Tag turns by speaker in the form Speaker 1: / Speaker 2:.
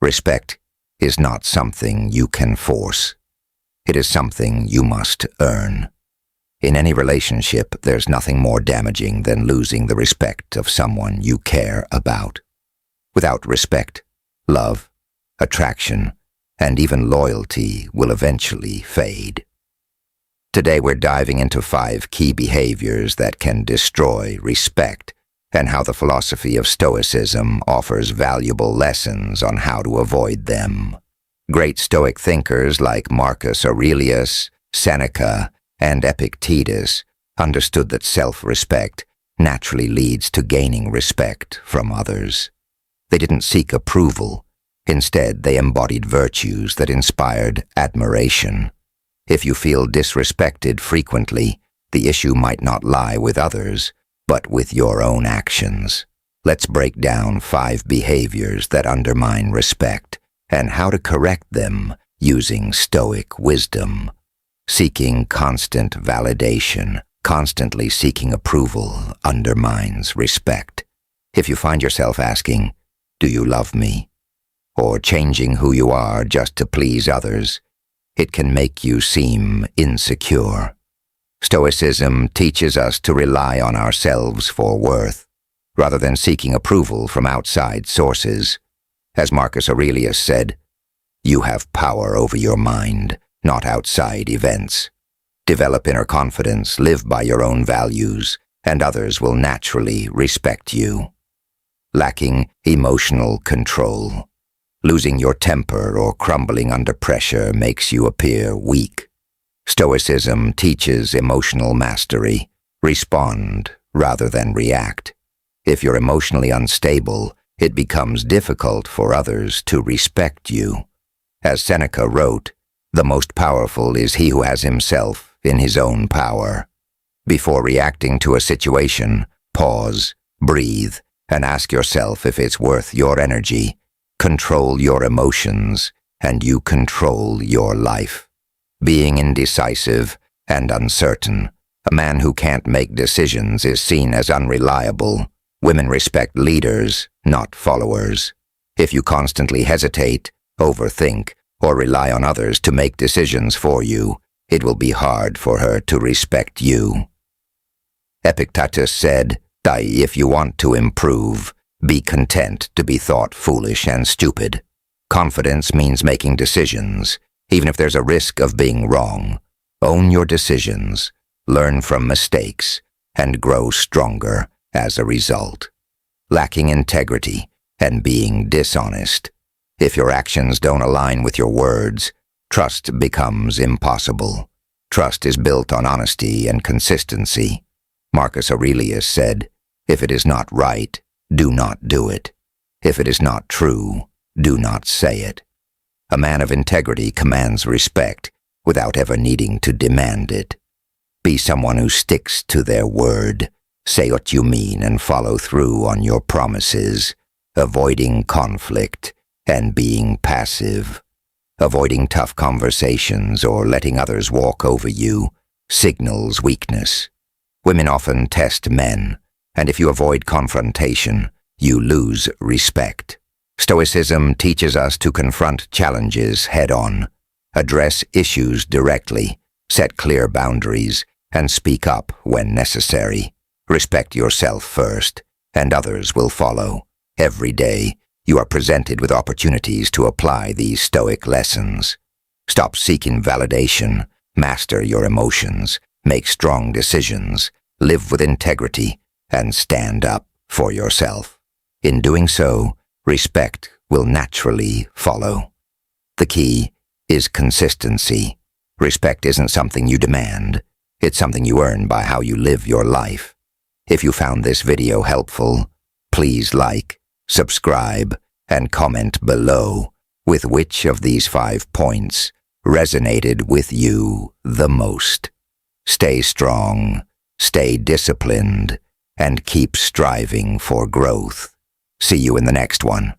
Speaker 1: Respect is not something you can force. It is something you must earn. In any relationship, there's nothing more damaging than losing the respect of someone you care about. Without respect, love, attraction, and even loyalty will eventually fade. Today we're diving into 5 key behaviors that can destroy respect and how the philosophy of Stoicism offers valuable lessons on how to avoid them. Great Stoic thinkers like Marcus Aurelius, Seneca, and Epictetus understood that self-respect naturally leads to gaining respect from others. They didn't seek approval. Instead, they embodied virtues that inspired admiration. If you feel disrespected frequently, the issue might not lie with others, but with your own actions. Let's break down 5 behaviors that undermine respect and how to correct them using Stoic wisdom. Seeking constant validation, constantly seeking approval, undermines respect. If you find yourself asking, "Do you love me?" or changing who you are just to please others, it can make you seem insecure. Stoicism teaches us to rely on ourselves for worth, rather than seeking approval from outside sources. As Marcus Aurelius said, "You have power over your mind, not outside events. Develop inner confidence, live by your own values, and others will naturally respect you." Lacking emotional control. Losing your temper or crumbling under pressure makes you appear weak. Stoicism teaches emotional mastery. Respond rather than react. If you're emotionally unstable, it becomes difficult for others to respect you. As Seneca wrote, "The most powerful is he who has himself in his own power." Before reacting to a situation, pause, breathe, and ask yourself if it's worth your energy. Control your emotions, and you control your life. Being indecisive and uncertain, a man who can't make decisions is seen as unreliable. Women respect leaders, not followers. If you constantly hesitate, overthink, or rely on others to make decisions for you, it will be hard for her to respect you. Epictetus said, "If you want to improve, be content to be thought foolish and stupid." Confidence means making decisions, even if there's a risk of being wrong. Own your decisions, learn from mistakes, and grow stronger as a result. Lacking integrity and being dishonest. If your actions don't align with your words, trust becomes impossible. Trust is built on honesty and consistency. Marcus Aurelius said, "If it is not right, do not do it. If it is not true, do not say it." A man of integrity commands respect without ever needing to demand it. Be someone who sticks to their word. Say what you mean and follow through on your promises, avoiding conflict and being passive. Avoiding tough conversations or letting others walk over you signals weakness. Women often test men, and if you avoid confrontation, you lose respect. Stoicism teaches us to confront challenges head-on, address issues directly, set clear boundaries, and speak up when necessary. Respect yourself first, and others will follow. Every day, you are presented with opportunities to apply these Stoic lessons. Stop seeking validation, master your emotions, make strong decisions, live with integrity, and stand up for yourself. In doing so, respect will naturally follow. The key is consistency. Respect isn't something you demand. It's something you earn by how you live your life. If you found this video helpful, please like, subscribe, and comment below with which of these 5 points resonated with you the most. Stay strong, stay disciplined, and keep striving for growth. See you in the next one.